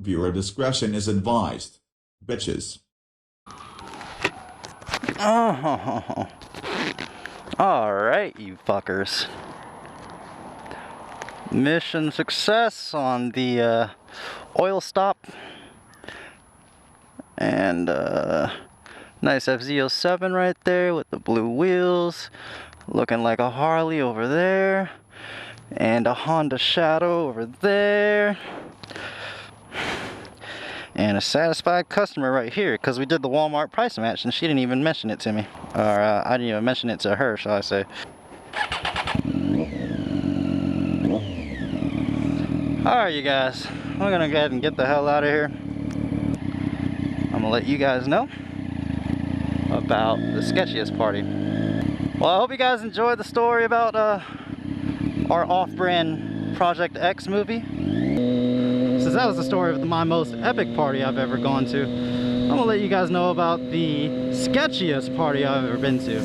Viewer discretion is advised. Bitches. Oh, alright, you fuckers. Mission success on the oil stop. And nice FZ07 right there with the blue wheels. Looking like a Harley over there. And a Honda Shadow over there. And a satisfied customer right here, because we did the Walmart price match and she didn't even mention it to me. Or I didn't even mention it to her, shall I say. Alright, you guys. We're gonna go ahead and get the hell out of here. I'm gonna let you guys know about the sketchiest party. Well, I hope you guys enjoyed the story about our off-brand Project X movie. Since that was the story of my most epic party I've ever gone to, I'm gonna let you guys know about the sketchiest party I've ever been to.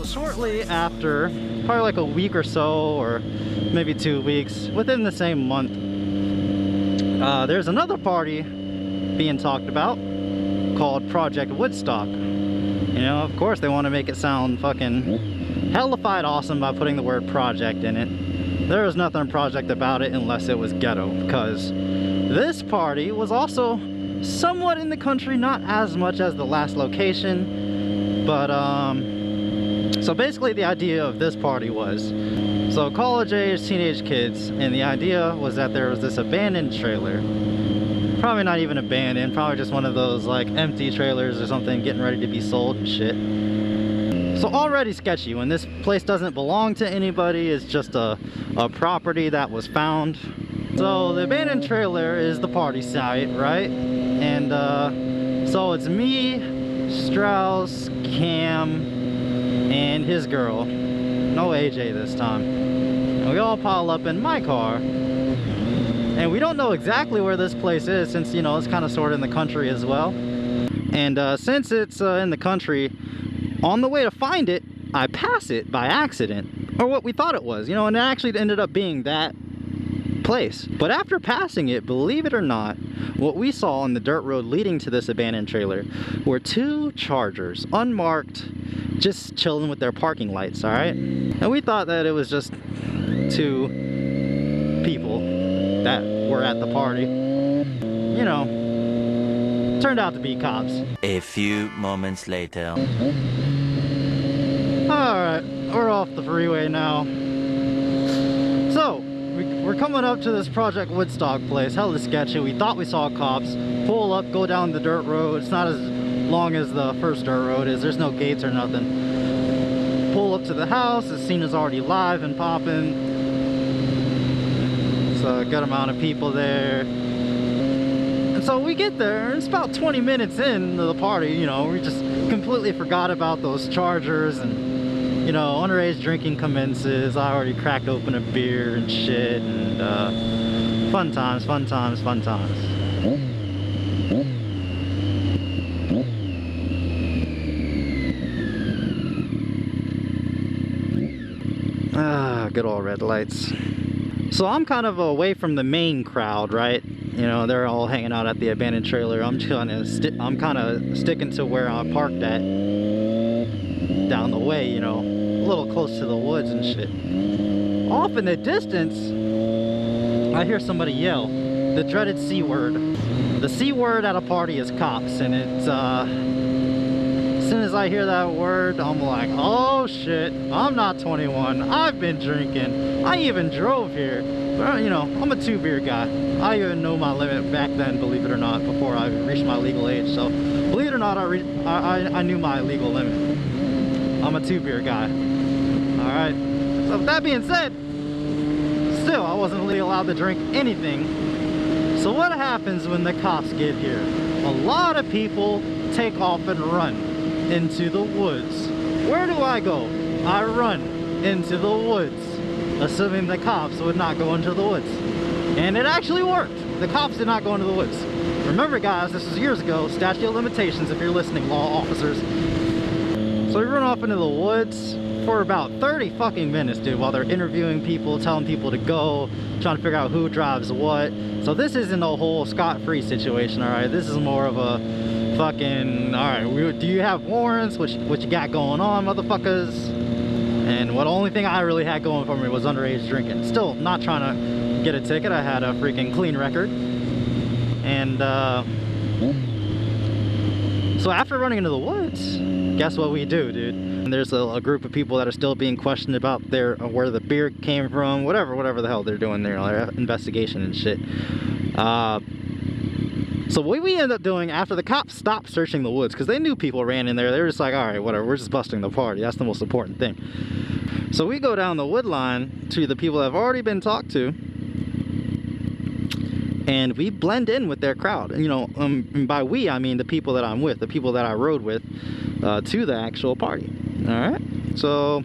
Shortly after, probably like a week or so, or maybe 2 weeks, within the same month, there's another party being talked about called Project Woodstock. You know, of course they want to make it sound fucking hellified awesome by putting the word project in it. There was nothing project about it unless it was ghetto, because this party was also somewhat in the country, not as much as the last location, but so basically the idea of this party was, so college-age teenage kids, and the idea was that there was this abandoned trailer. Probably not even abandoned, probably just one of those like empty trailers or something getting ready to be sold and shit. So already sketchy when this place doesn't belong to anybody, it's just a property that was found. So the abandoned trailer is the party site, right? And so it's me, Strauss, Cam, and his girl, no AJ this time, and we all pile up in my car, and we don't know exactly where this place is, since, you know, it's kind of sort of in the country as well. And since it's in the country, on the way to find it, I pass it by accident, or what we thought it was, you know, and it actually ended up being that place. But after passing it, believe it or not, what we saw on the dirt road leading to this abandoned trailer were 2 Chargers, unmarked, just chilling with their parking lights, alright? And we thought that it was just 2 people that were at the party. You know, turned out to be cops. A few moments later. Alright, we're off the freeway now. So, we're coming up to this Project Woodstock place, hella sketchy. We thought we saw cops. Pull up, go down the dirt road. It's not as long as the first dirt road is. There's no gates or nothing. Pull up to the house. The scene is already live and popping. It's a good amount of people there. And so we get there, and it's about 20 minutes into the party, you know, we just completely forgot about those Chargers, and, you know, underage drinking commences. I already cracked open a beer and shit, and fun times, fun times, fun times. Good old red lights. So I'm kind of away from the main crowd, right? You know, they're all hanging out at the abandoned trailer. I'm kind of sticking to where I parked at, down the way, you know, a little close to the woods and shit. Off in the distance, I hear somebody yell the dreaded C word. The C word at a party is cops, and it's as soon as I hear that word, I'm like, oh shit, I'm not 21, I've been drinking, I even drove here. But, you know, I'm a 2-beer guy. I even know my limit back then, believe it or not, before I reached my legal age. So, believe it or not, I knew my legal limit. I'm a 2-beer guy. Alright, so with that being said, still, I wasn't really allowed to drink anything. So what happens when the cops get here? A lot of people take off and run into the woods. Where do I go? I run into the woods. assuming the cops would not go into the woods. And it actually worked. The cops did not go into the woods. Remember guys, this was years ago, statute of limitations if you're listening, law officers. So we run off into the woods for about 30 fucking minutes, dude, while they're interviewing people, telling people to go, trying to figure out who drives what. So this isn't a whole scot-free situation, alright? This is more of a fucking, alright, do you have warrants? What you got going on, motherfuckers? And the only thing I really had going for me was underage drinking. Still not trying to get a ticket. I had a freaking clean record. And so after running into the woods, guess what we do, dude? And there's a group of people that are still being questioned about where the beer came from, whatever the hell they're doing there, their investigation and shit. So what we end up doing after the cops stopped searching the woods, because they knew people ran in there, they were just like, all right, whatever, we're just busting the party. That's the most important thing. So we go down the wood line to the people that have already been talked to, and we blend in with their crowd. And, you know, and by we, I mean the people that I'm with, the people that I rode with to the actual party. All right, so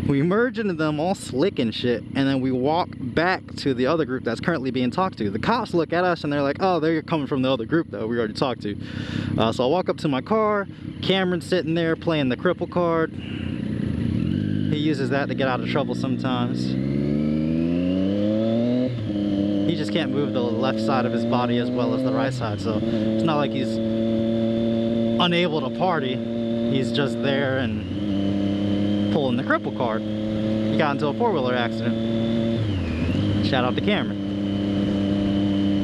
we merge into them all slick and shit, and then we walk back to the other group that's currently being talked to. The cops look at us and they're like, oh, they're coming from the other group that we already talked to. So I walk up to my car. Cameron's sitting there playing the cripple card. He uses that to get out of trouble sometimes. He just can't move the left side of his body as well as the right side, so it's not like he's unable to party. He's just there and pulling the cripple card. He got into a four-wheeler accident. Shout out to Cameron.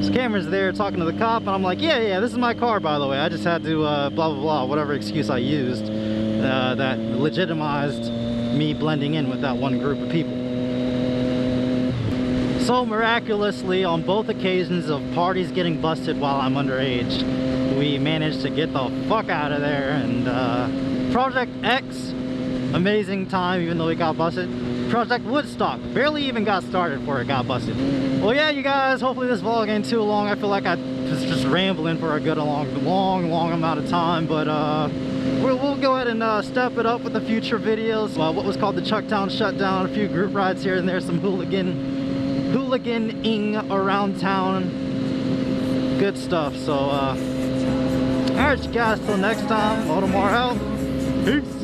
So Cameron's there talking to the cop, and I'm like, yeah, this is my car, by the way. I just had to blah, blah, blah, whatever excuse I used that legitimized me blending in with that one group of people. So miraculously, on both occasions of parties getting busted while I'm underage, we managed to get the fuck out of there. And Project X, amazing time even though we got busted. Project Woodstock, barely even got started before it got busted. Well, yeah, you guys, hopefully this vlog ain't too long. I feel like I was just rambling for a good long amount of time, but we'll go ahead and step it up with the future videos. What was called the Chucktown Shutdown, a few group rides here and there, some hooliganing around town, good stuff. So alright you guys, till next time, Motomar out, peace.